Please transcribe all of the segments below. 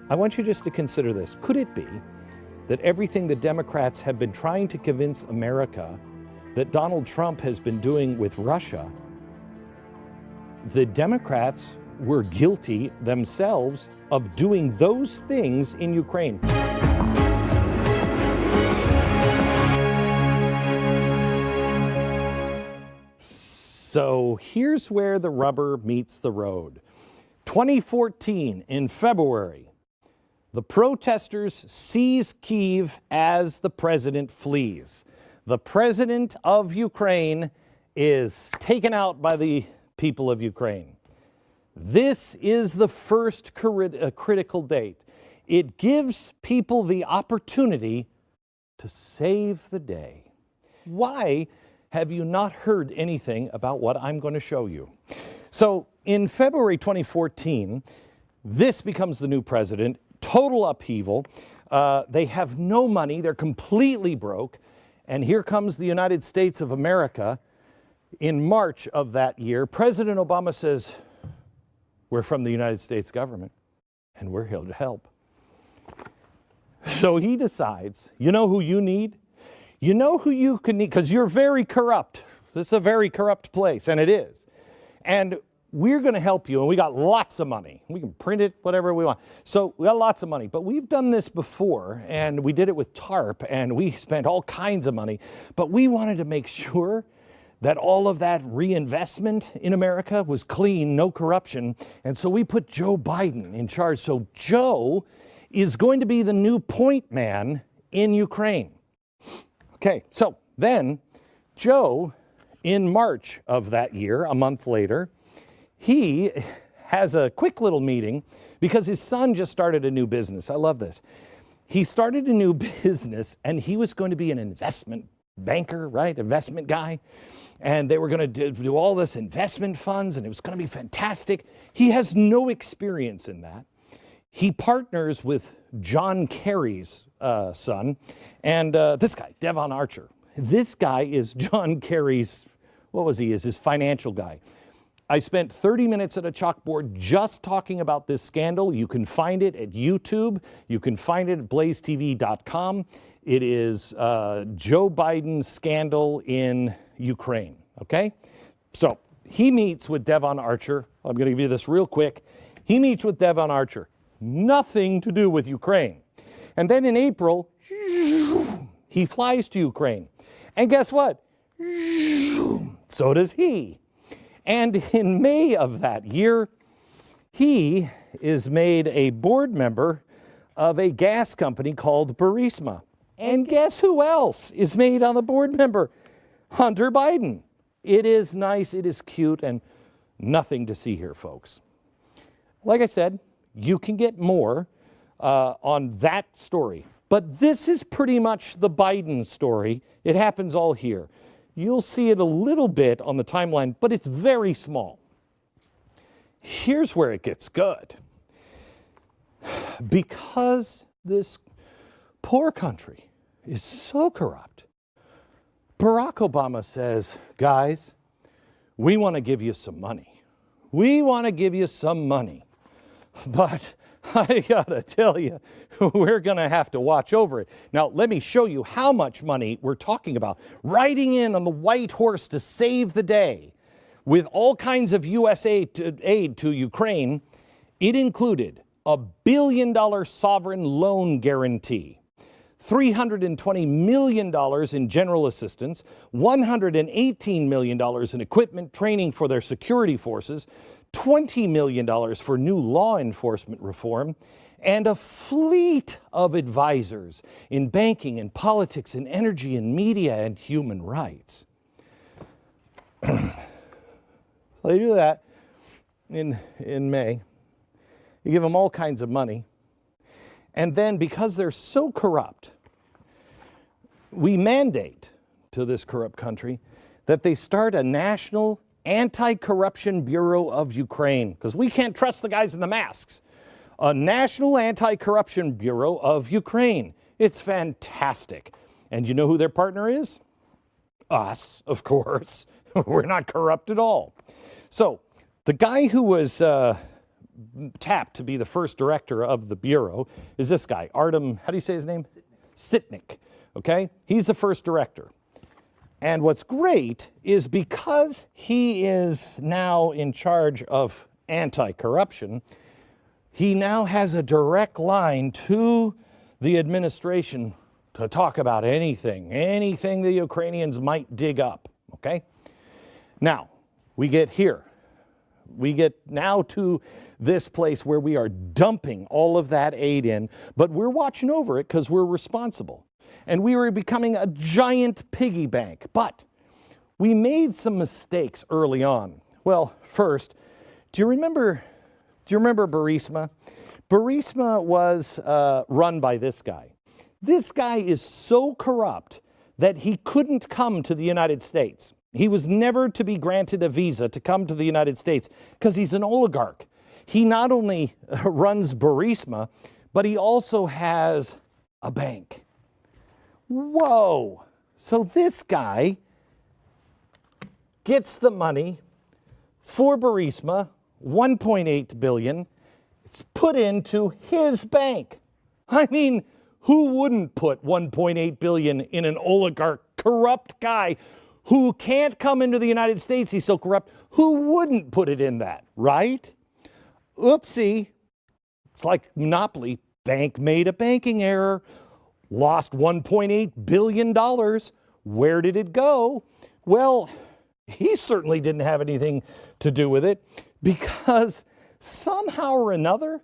I want you just to consider this. Could it be that everything the Democrats have been trying to convince America that Donald Trump has been doing with Russia, the Democrats were guilty themselves of doing those things in Ukraine? So here's where the rubber meets the road. 2014, in February, the protesters seize Kyiv as the president flees. The president of Ukraine is taken out by the people of Ukraine. This is the first critical date. It gives people the opportunity to save the day. Why have you not heard anything about what I'm going to show you? So in February 2014, this becomes the new president. Total upheaval. They have no money. They're completely broke. And here comes the United States of America. In March of that year, President Obama says, we're from the United States government, and we're here to help. So he decides, you know who you need? You know who you can need, because you're very corrupt. This is a very corrupt place, and it is. And we're going to help you, and we got lots of money. We can print it, whatever we want. So we got lots of money, but we've done this before, and we did it with TARP, and we spent all kinds of money. But we wanted to make sure that all of that reinvestment in America was clean, no corruption. And so we put Joe Biden in charge. So Joe is going to be the new point man in Ukraine. Okay, so then Joe, in March of that year, a month later, he has a quick little meeting because his son just started a new business. I love this. He started a new business, and he was going to be an investment banker, right? Investment guy. And they were going to do all this investment funds, and it was going to be fantastic. He has no experience in that. He partners with John Kerry's son, and this guy, Devon Archer. This guy is John Kerry's, is his financial guy. I spent 30 minutes at a chalkboard just talking about this scandal. You can find it at YouTube. You can find it at blazetv.com. It is Joe Biden's scandal in Ukraine, okay? So he meets with Devon Archer. I'm going to give you this real quick. He meets with Devon Archer. Nothing to do with Ukraine. And then in April, he flies to Ukraine. And guess what? So does he. And in May of that year, he is made a board member of a gas company called Burisma. And guess who else is made on the board member? Hunter Biden. It is nice, it is cute, and nothing to see here, folks. Like I said, you can get more on that story. But this is pretty much the Biden story. It happens all here. You'll see it a little bit on the timeline, but it's very small. Here's where it gets good. Because this poor country is so corrupt, Barack Obama says, guys, we want to give you some money. We want to give you some money. But I gotta tell you, we're gonna have to watch over it. Now, let me show you how much money we're talking about. Riding in on the white horse to save the day with all kinds of U.S. aid to Ukraine, it included $1 billion sovereign loan guarantee, $320 million in general assistance, $118 million in equipment training for their security forces, $20 million for new law enforcement reform, and a fleet of advisors in banking and politics and energy and media and human rights. So they do that in May. You give them all kinds of money. And then because they're so corrupt, we mandate to this corrupt country that they start a national Anti-Corruption Bureau of Ukraine, because we can't trust the guys in the masks. A National Anti-Corruption Bureau of Ukraine. It's fantastic. And you know who their partner is? Us, of course. We're not corrupt at all. So the guy who was tapped to be the first director of the Bureau is this guy, Artem, how do you say his name? Sitnik. Okay? He's the first director. And what's great is because he is now in charge of anti-corruption, he now has a direct line to the administration to talk about anything the Ukrainians might dig up, okay? Now, we get here. We get now to this place where we are dumping all of that aid in, but we're watching over it because we're responsible. And we were becoming a giant piggy bank. But we made some mistakes early on. Well, first, do you remember Burisma? Burisma was run by this guy. This guy is so corrupt that he couldn't come to the United States. He was never to be granted a visa to come to the United States because he's an oligarch. He not only runs Burisma, but he also has a bank. Whoa! So this guy gets the money for Burisma, $1.8 billion. It's put into his bank. I mean, who wouldn't put $1.8 billion in an oligarch, corrupt guy who can't come into the United States? He's so corrupt. Who wouldn't put it in that, right? Oopsie. It's like Monopoly. Bank made a banking error. Lost $1.8 billion. Where did it go? Well, he certainly didn't have anything to do with it because somehow or another,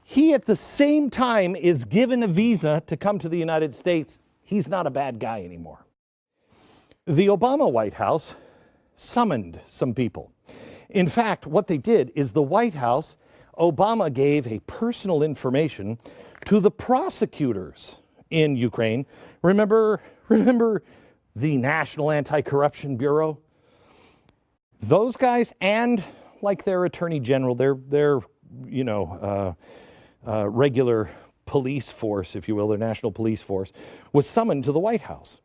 he at the same time is given a visa to come to the United States. He's not a bad guy anymore. The Obama White House summoned some people. In fact, what they did is the White House, Obama gave a personal information to the prosecutors in Ukraine. Remember the National Anti-Corruption Bureau? Those guys and like their attorney general, their regular police force, if you will, their national police force, was summoned to the White House.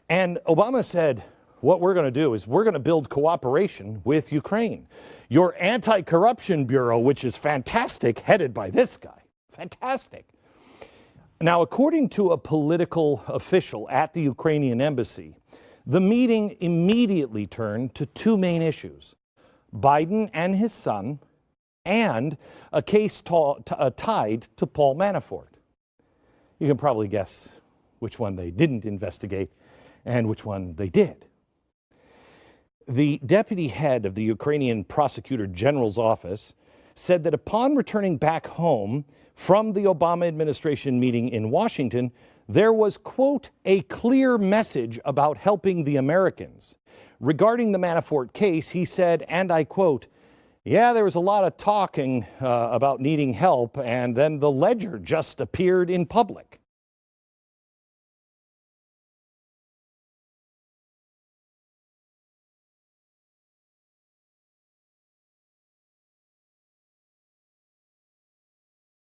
And Obama said, what we're going to do is we're going to build cooperation with Ukraine. Your Anti-Corruption Bureau, which is fantastic, headed by this guy. Fantastic. Now, according to a political official at the Ukrainian embassy, the meeting immediately turned to two main issues: Biden and his son, and a case tied to Paul Manafort. You can probably guess which one they didn't investigate and which one they did. The deputy head of the Ukrainian Prosecutor General's office said that upon returning back home from the Obama administration meeting in Washington, there was, quote, a clear message about helping the Americans. Regarding the Manafort case, he said, and I quote, yeah, there was a lot of talking about needing help, and then the ledger just appeared in public.